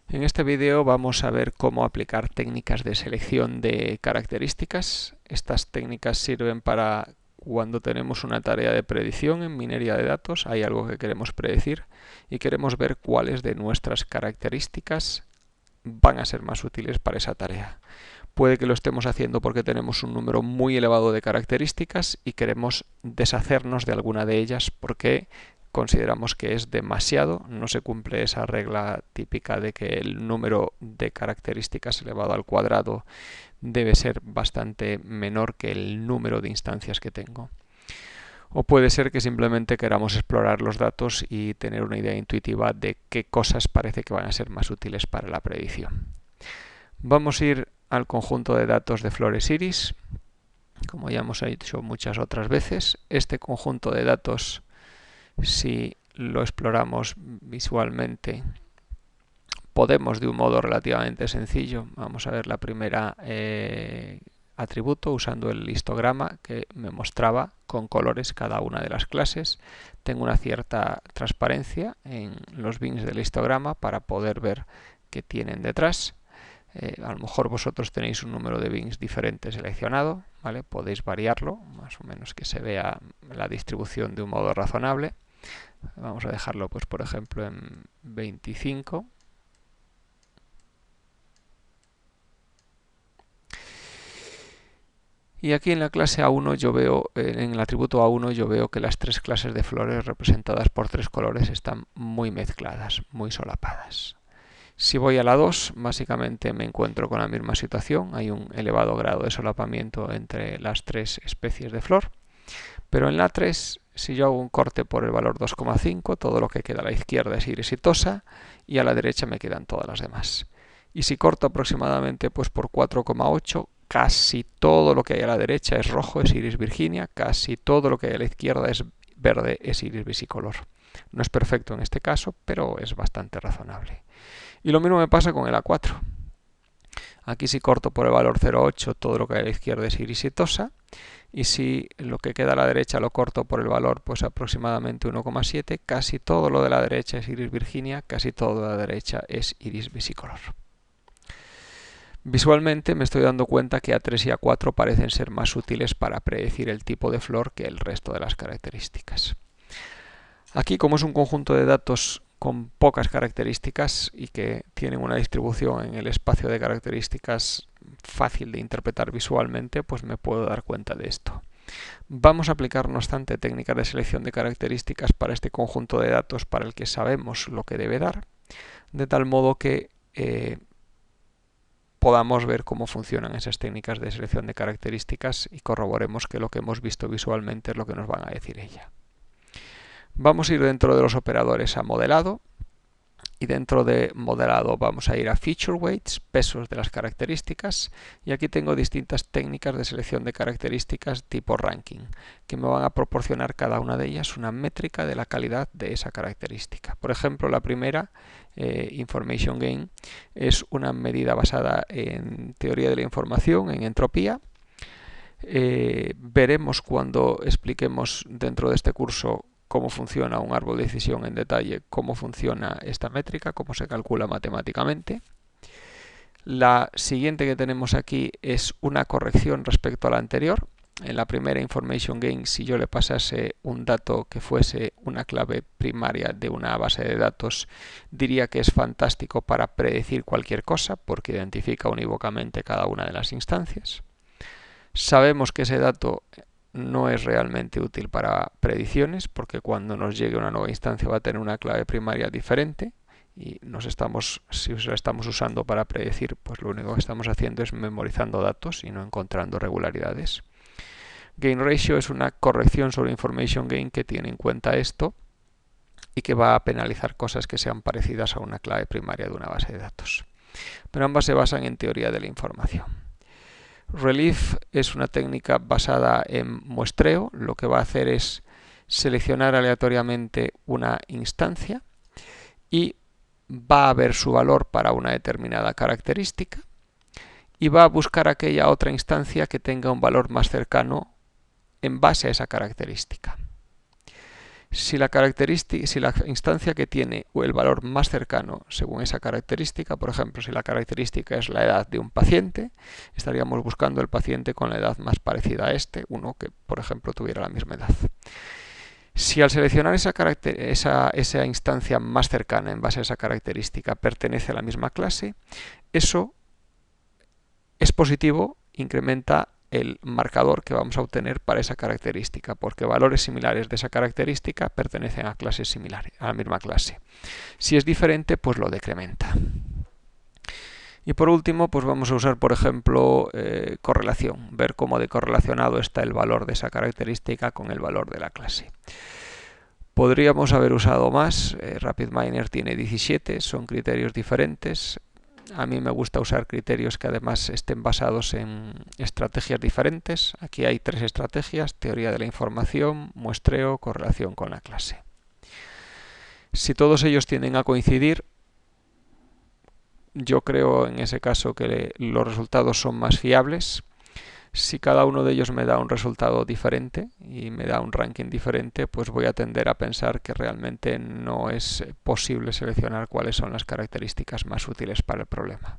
En este vídeo vamos a ver cómo aplicar técnicas de selección de características. Estas técnicas sirven para cuando tenemos una tarea de predicción en minería de datos, hay algo que queremos predecir y queremos ver cuáles de nuestras características van a ser más útiles para esa tarea. Puede que lo estemos haciendo porque tenemos un número muy elevado de características y queremos deshacernos de alguna de ellas porque consideramos que es demasiado, no se cumple esa regla típica de que el número de características elevado al cuadrado debe ser bastante menor que el número de instancias que tengo. O puede ser que simplemente queramos explorar los datos y tener una idea intuitiva de qué cosas parece que van a ser más útiles para la predicción. Vamos a ir al conjunto de datos de Flores Iris. Como ya hemos hecho muchas otras veces, este conjunto de datos, si lo exploramos visualmente, podemos de un modo relativamente sencillo, vamos a ver la primera atributo usando el histograma que me mostraba con colores cada una de las clases. Tengo una cierta transparencia en los bins del histograma para poder ver qué tienen detrás. A lo mejor vosotros tenéis un número de bins diferente seleccionado, ¿vale? Podéis variarlo, más o menos que se vea la distribución de un modo razonable. Vamos a dejarlo, pues, por ejemplo, en 25. Y aquí en la clase A1 yo veo, en el atributo A1 yo veo que las tres clases de flores representadas por tres colores están muy mezcladas, muy solapadas. Si voy a la 2, básicamente me encuentro con la misma situación, hay un elevado grado de solapamiento entre las tres especies de flor, pero en la 3, si yo hago un corte por el valor 2,5, todo lo que queda a la izquierda es iris y tosa, y a la derecha me quedan todas las demás. Y si corto aproximadamente pues por 4,8, casi todo lo que hay a la derecha es rojo, es iris Virginia, casi todo lo que hay a la izquierda es verde, es iris versicolor. No es perfecto en este caso, pero es bastante razonable. Y lo mismo me pasa con el A4. Aquí si corto por el valor 0,8, todo lo que hay a la izquierda es iris y tosa. Y si lo que queda a la derecha lo corto por el valor pues aproximadamente 1,7, casi todo lo de la derecha es iris Virginia, casi todo de la derecha es iris versicolor. Visualmente me estoy dando cuenta que A3 y A4 parecen ser más útiles para predecir el tipo de flor que el resto de las características. Aquí, como es un conjunto de datos con pocas características y que tienen una distribución en el espacio de características fácil de interpretar visualmente, pues me puedo dar cuenta de esto. Vamos a aplicar, no obstante, técnicas de selección de características para este conjunto de datos para el que sabemos lo que debe dar, de tal modo que podamos ver cómo funcionan esas técnicas de selección de características y corroboremos que lo que hemos visto visualmente es lo que nos van a decir ella. Vamos a ir dentro de los operadores a modelado y dentro de modelado vamos a ir a feature weights, pesos de las características, y aquí tengo distintas técnicas de selección de características tipo ranking que me van a proporcionar cada una de ellas una métrica de la calidad de esa característica. Por ejemplo, la primera, information gain, es una medida basada en teoría de la información, en entropía. Veremos cuando expliquemos dentro de este curso cómo funciona un árbol de decisión en detalle, cómo funciona esta métrica, cómo se calcula matemáticamente. La siguiente que tenemos aquí es una corrección respecto a la anterior. En la primera information gain, si yo le pasase un dato que fuese una clave primaria de una base de datos, diría que es fantástico para predecir cualquier cosa porque identifica unívocamente cada una de las instancias. Sabemos que ese dato no es realmente útil para predicciones porque cuando nos llegue una nueva instancia va a tener una clave primaria diferente y si la estamos usando para predecir, pues lo único que estamos haciendo es memorizando datos y no encontrando regularidades. Gain ratio es una corrección sobre information gain que tiene en cuenta esto y que va a penalizar cosas que sean parecidas a una clave primaria de una base de datos. Pero ambas se basan en teoría de la información. Relief es una técnica basada en muestreo. Lo que va a hacer es seleccionar aleatoriamente una instancia y va a ver su valor para una determinada característica y va a buscar aquella otra instancia que tenga un valor más cercano en base a esa característica. Si la instancia que tiene el valor más cercano según esa característica, por ejemplo, si la característica es la edad de un paciente, estaríamos buscando el paciente con la edad más parecida a este, uno que, por ejemplo, tuviera la misma edad. Si al seleccionar esa instancia más cercana en base a esa característica pertenece a la misma clase, eso es positivo, incrementa el marcador que vamos a obtener para esa característica, porque valores similares de esa característica pertenecen a clases similares, a la misma clase. Si es diferente, pues lo decrementa. Y por último, pues vamos a usar, por ejemplo, correlación, ver cómo de correlacionado está el valor de esa característica con el valor de la clase. Podríamos haber usado más, RapidMiner tiene 17, son criterios diferentes. A mí me gusta usar criterios que además estén basados en estrategias diferentes. Aquí hay 3 estrategias: teoría de la información, muestreo, correlación con la clase. Si todos ellos tienden a coincidir, yo creo en ese caso que los resultados son más fiables. Si cada uno de ellos me da un resultado diferente y me da un ranking diferente, pues voy a tender a pensar que realmente no es posible seleccionar cuáles son las características más útiles para el problema.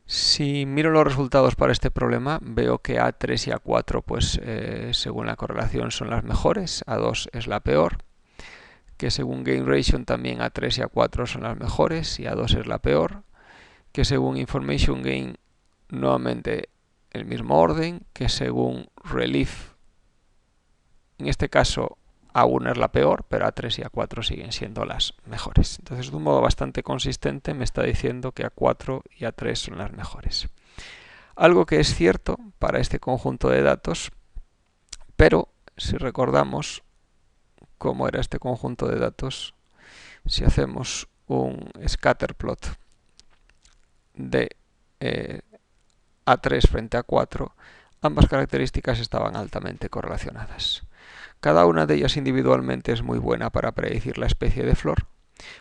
Si miro los resultados para este problema, veo que A3 y A4, pues según la correlación, son las mejores, A2 es la peor, que según Gain Ration también A3 y A4 son las mejores y A2 es la peor, que según Information Gain nuevamente el mismo orden, que según Relief, en este caso A1 es la peor, pero A3 y A4 siguen siendo las mejores. Entonces, de un modo bastante consistente me está diciendo que A4 y A3 son las mejores. Algo que es cierto para este conjunto de datos, pero si recordamos cómo era este conjunto de datos, si hacemos un scatterplot de A3 frente a 4, ambas características estaban altamente correlacionadas. Cada una de ellas individualmente es muy buena para predecir la especie de flor,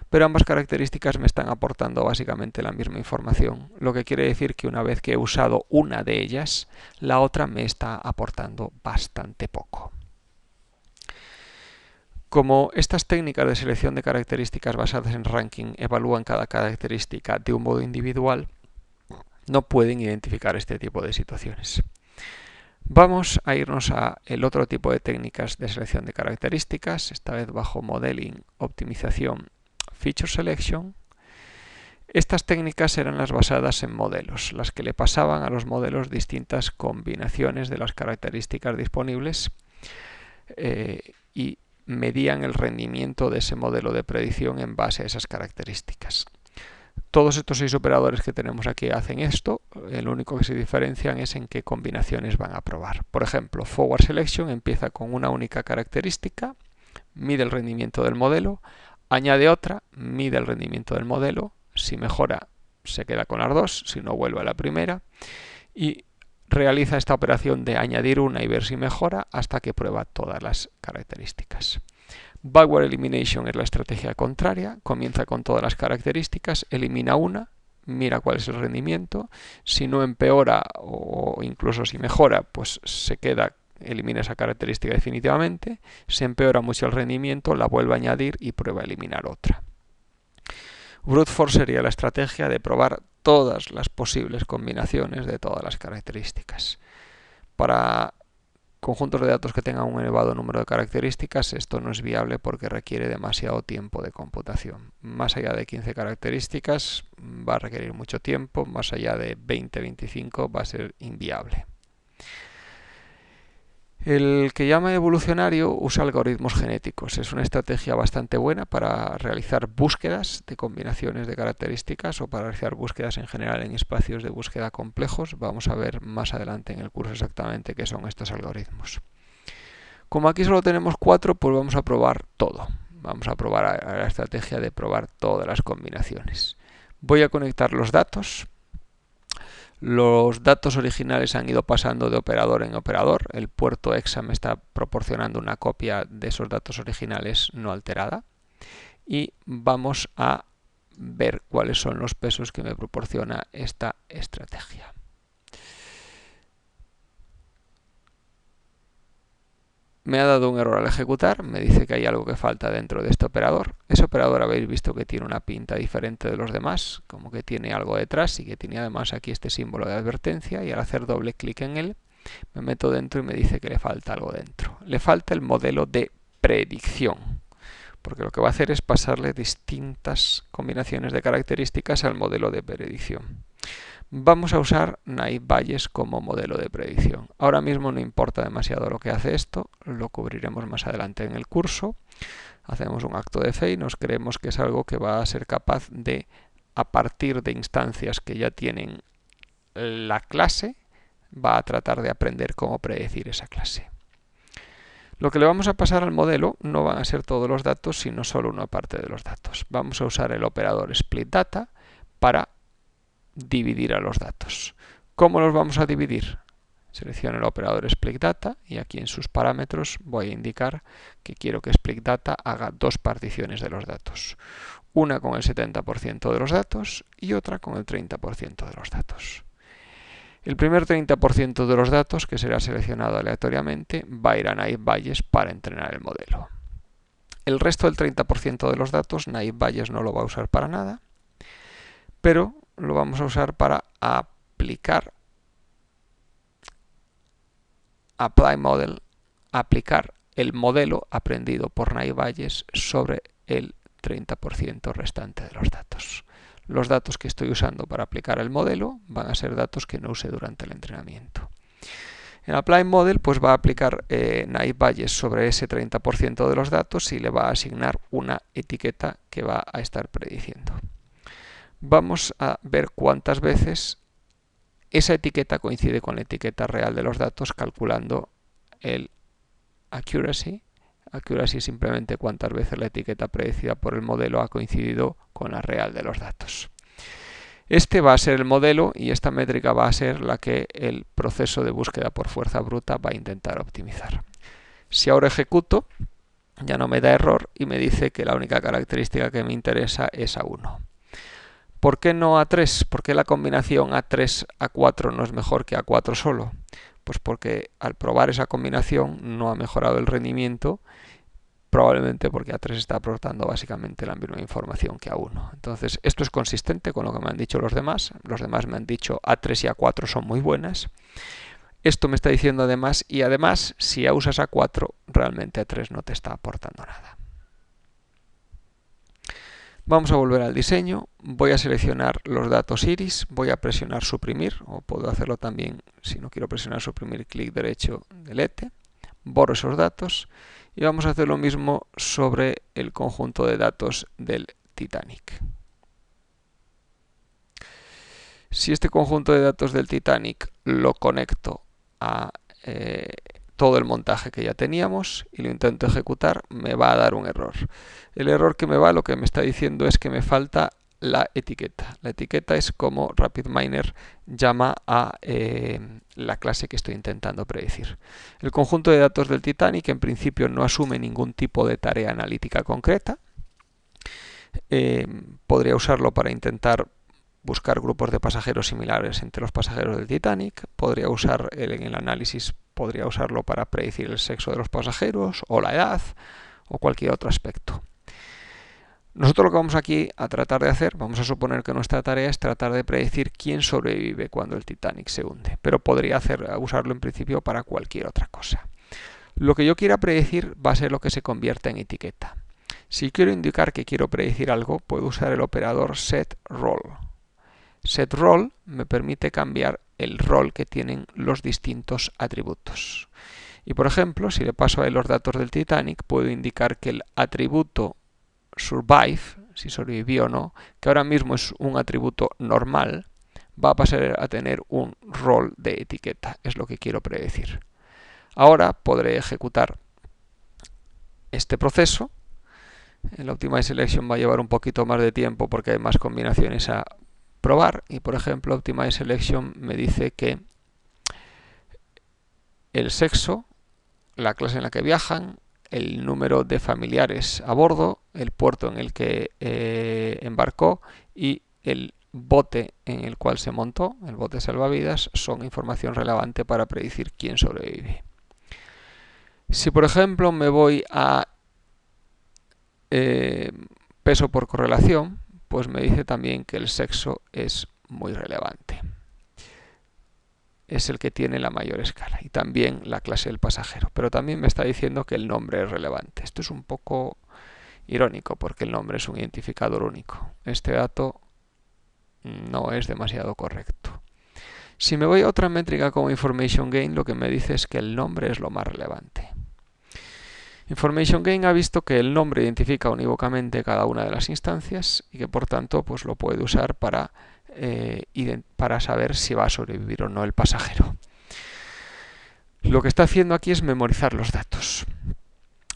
pero ambas características me están aportando básicamente la misma información, lo que quiere decir que una vez que he usado una de ellas, la otra me está aportando bastante poco. Como estas técnicas de selección de características basadas en ranking evalúan cada característica de un modo individual, no pueden identificar este tipo de situaciones. Vamos a irnos a el otro tipo de técnicas de selección de características, esta vez bajo Modeling, Optimización, Feature Selection. Estas técnicas eran las basadas en modelos, las que le pasaban a los modelos distintas combinaciones de las características disponibles y medían el rendimiento de ese modelo de predicción en base a esas características. Todos estos 6 operadores que tenemos aquí hacen esto, lo único que se diferencian es en qué combinaciones van a probar. Por ejemplo, Forward Selection empieza con una única característica, mide el rendimiento del modelo, añade otra, mide el rendimiento del modelo, si mejora se queda con las 2, si no vuelve a la primera, y realiza esta operación de añadir una y ver si mejora hasta que prueba todas las características. Backward Elimination es la estrategia contraria, comienza con todas las características, elimina una, mira cuál es el rendimiento, si no empeora o incluso si mejora, pues se queda, elimina esa característica definitivamente, si empeora mucho el rendimiento, la vuelve a añadir y prueba a eliminar otra. Brute Force sería la estrategia de probar todas las posibles combinaciones de todas las características. Para conjuntos de datos que tengan un elevado número de características, esto no es viable porque requiere demasiado tiempo de computación. Más allá de 15 características va a requerir mucho tiempo, más allá de 20-25 va a ser inviable. El que llama evolucionario usa algoritmos genéticos. Es una estrategia bastante buena para realizar búsquedas de combinaciones de características o para realizar búsquedas en general en espacios de búsqueda complejos. Vamos a ver más adelante en el curso exactamente qué son estos algoritmos. Como aquí solo tenemos 4, pues vamos a probar todo. Vamos a probar la estrategia de probar todas las combinaciones. Voy a conectar los datos. Los datos originales han ido pasando de operador en operador. El puerto EXA me está proporcionando una copia de esos datos originales no alterada. Y vamos a ver cuáles son los pesos que me proporciona esta estrategia. Me ha dado un error al ejecutar, me dice que hay algo que falta dentro de este operador. Ese operador habéis visto que tiene una pinta diferente de los demás, como que tiene algo detrás y que tiene además aquí este símbolo de advertencia, y al hacer doble clic en él me meto dentro y me dice que le falta algo dentro. Le falta el modelo de predicción, porque lo que va a hacer es pasarle distintas combinaciones de características al modelo de predicción. Vamos a usar Naive Bayes como modelo de predicción. Ahora mismo no importa demasiado lo que hace esto, lo cubriremos más adelante en el curso. Hacemos un acto de fe y nos creemos que es algo que va a ser capaz de, a partir de instancias que ya tienen la clase, va a tratar de aprender cómo predecir esa clase. Lo que le vamos a pasar al modelo no van a ser todos los datos, sino solo una parte de los datos. Vamos a usar el operador split data para dividir a los datos. ¿Cómo los vamos a dividir? Selecciono el operador split data y aquí en sus parámetros voy a indicar que quiero que split data haga dos particiones de los datos. Una con el 70% de los datos y otra con el 30% de los datos. El primer 30% de los datos, que será seleccionado aleatoriamente, va a ir a Naive Bayes para entrenar el modelo. El resto del 30% de los datos, Naive Bayes no lo va a usar para nada, pero lo vamos a usar para aplicar Apply Model, aplicar el modelo aprendido por Naive Bayes sobre el 30% restante de los datos. Los datos que estoy usando para aplicar el modelo van a ser datos que no use durante el entrenamiento. En Apply Model pues va a aplicar Naive Bayes sobre ese 30% de los datos y le va a asignar una etiqueta que va a estar prediciendo. Vamos a ver cuántas veces esa etiqueta coincide con la etiqueta real de los datos calculando el accuracy. Accuracy simplemente cuántas veces la etiqueta predecida por el modelo ha coincidido con la real de los datos. Este va a ser el modelo y esta métrica va a ser la que el proceso de búsqueda por fuerza bruta va a intentar optimizar. Si ahora ejecuto, ya no me da error y me dice que la única característica que me interesa es A1. ¿Por qué no A3? ¿Por qué la combinación A3-A4 no es mejor que A4 solo? Pues porque al probar esa combinación no ha mejorado el rendimiento, probablemente porque A3 está aportando básicamente la misma información que A1. Entonces, esto es consistente con lo que me han dicho los demás. Los demás me han dicho A3 y A4 son muy buenas. Esto me está diciendo además, y además, si ya usas A4, realmente A3 no te está aportando nada. Vamos a volver al diseño, voy a seleccionar los datos iris, voy a presionar suprimir, o puedo hacerlo también si no quiero presionar suprimir, clic derecho, delete, borro esos datos y vamos a hacer lo mismo sobre el conjunto de datos del Titanic. Si este conjunto de datos del Titanic lo conecto a todo el montaje que ya teníamos y lo intento ejecutar, me va a dar un error. El error que me va, lo que me está diciendo es que me falta la etiqueta. La etiqueta es como RapidMiner llama a la clase que estoy intentando predecir. El conjunto de datos del Titanic en principio no asume ningún tipo de tarea analítica concreta. Podría usarlo para intentar buscar grupos de pasajeros similares entre los pasajeros del Titanic. Podría usar en el análisis, podría usarlo para predecir el sexo de los pasajeros o la edad o cualquier otro aspecto. Nosotros lo que vamos aquí a tratar de hacer, vamos a suponer que nuestra tarea es tratar de predecir quién sobrevive cuando el Titanic se hunde, pero podría usarlo en principio para cualquier otra cosa. Lo que yo quiera predecir va a ser lo que se convierta en etiqueta. Si quiero indicar que quiero predecir algo, puedo usar el operador setRole. setRole me permite cambiar el rol que tienen los distintos atributos. Y por ejemplo, si le paso a los datos del Titanic, puedo indicar que el atributo survive, si sobrevivió o no, que ahora mismo es un atributo normal, va a pasar a tener un rol de etiqueta. Es lo que quiero predecir. Ahora podré ejecutar este proceso. El Optimize Selection va a llevar un poquito más de tiempo porque hay más combinaciones a probar y por ejemplo Optimize Selection me dice que el sexo, la clase en la que viajan, el número de familiares a bordo, el puerto en el que embarcó y el bote en el cual se montó, el bote salvavidas, son información relevante para predecir quién sobrevive. Si por ejemplo me voy a peso por correlación, pues me dice también que el sexo es muy relevante. Es el que tiene la mayor escala y también la clase del pasajero. Pero también me está diciendo que el nombre es relevante. Esto es un poco irónico porque el nombre es un identificador único. Este dato no es demasiado correcto. Si me voy a otra métrica como Information Gain, lo que me dice es que el nombre es lo más relevante. Information Gain ha visto que el nombre identifica unívocamente cada una de las instancias y que por tanto pues lo puede usar para saber si va a sobrevivir o no el pasajero. Lo que está haciendo aquí es memorizar los datos.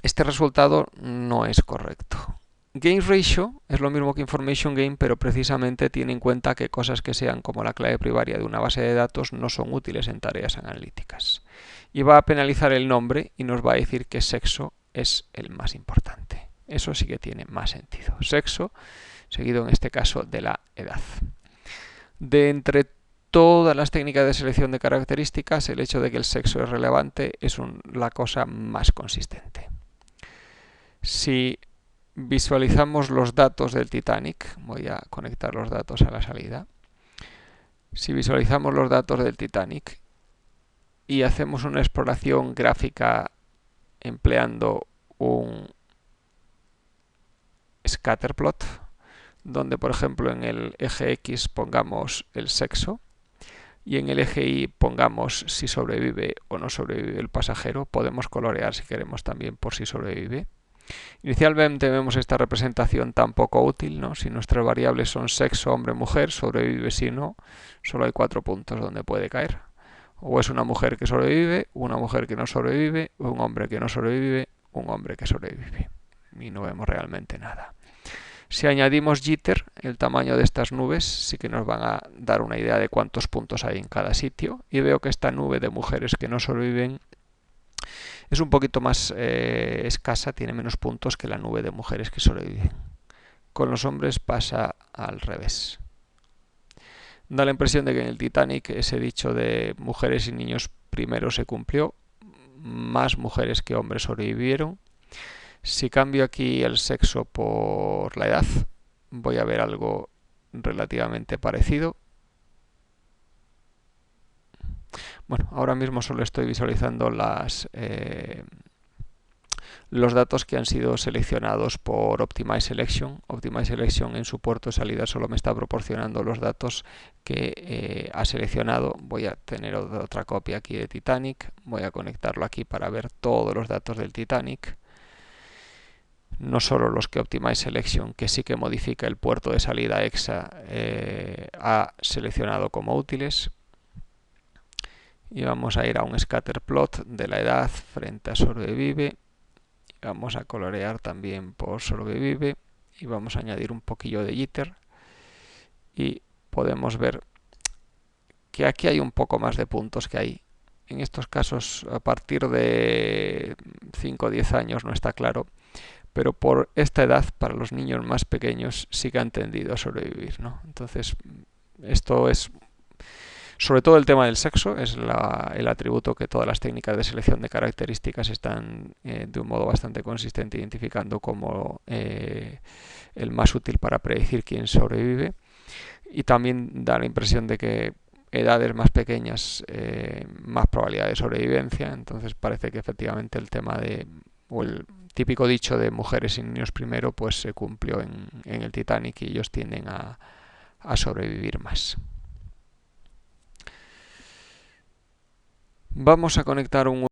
Este resultado no es correcto. Gain Ratio es lo mismo que Information Gain, pero precisamente tiene en cuenta que cosas que sean como la clave primaria de una base de datos no son útiles en tareas analíticas. Y va a penalizar el nombre y nos va a decir que sexo es el más importante. Eso sí que tiene más sentido. Sexo, seguido en este caso de la edad. De entre todas las técnicas de selección de características, el hecho de que el sexo es relevante es la cosa más consistente. Si visualizamos los datos del Titanic, voy a conectar los datos a la salida. Si visualizamos los datos del Titanic y hacemos una exploración gráfica empleando un scatterplot, donde por ejemplo en el eje X pongamos el sexo y en el eje Y pongamos si sobrevive o no sobrevive el pasajero, podemos colorear si queremos también por si sobrevive. Inicialmente vemos esta representación tan poco útil, ¿no? Si nuestras variables son sexo, hombre, mujer, sobrevive, si no, solo hay 4 puntos donde puede caer. O es una mujer que sobrevive, una mujer que no sobrevive, un hombre que no sobrevive, un hombre que sobrevive. Y no vemos realmente nada. Si añadimos jitter, el tamaño de estas nubes sí que nos van a dar una idea de cuántos puntos hay en cada sitio. Y veo que esta nube de mujeres que no sobreviven es un poquito más escasa, tiene menos puntos que la nube de mujeres que sobreviven. Con los hombres pasa al revés. Da la impresión de que en el Titanic ese dicho de mujeres y niños primero se cumplió. Más mujeres que hombres sobrevivieron. Si cambio aquí el sexo por la edad, voy a ver algo relativamente parecido. Bueno, ahora mismo solo estoy visualizando los datos que han sido seleccionados por Optimize Selection. Optimize Selection en su puerto de salida solo me está proporcionando los datos que ha seleccionado. Voy a tener otra copia aquí de Titanic. Voy a conectarlo aquí para ver todos los datos del Titanic. No solo los que Optimize Selection, que sí que modifica el puerto de salida EXA, ha seleccionado como útiles. Y vamos a ir a un scatterplot de la edad frente a sobrevive. Vamos a colorear también por sobrevive y vamos a añadir un poquillo de jitter y podemos ver que aquí hay un poco más de puntos que hay. En estos casos a partir de 5 o 10 años no está claro, pero por esta edad para los niños más pequeños sí que han tendido a sobrevivir, ¿no? Entonces esto es sobre todo el tema del sexo, es el atributo que todas las técnicas de selección de características están de un modo bastante consistente identificando como el más útil para predecir quién sobrevive. Y también da la impresión de que edades más pequeñas, más probabilidad de sobrevivencia. Entonces parece que efectivamente el tema o el típico dicho de mujeres y niños primero, pues se cumplió en el Titanic y ellos tienden a sobrevivir más. Vamos a conectar un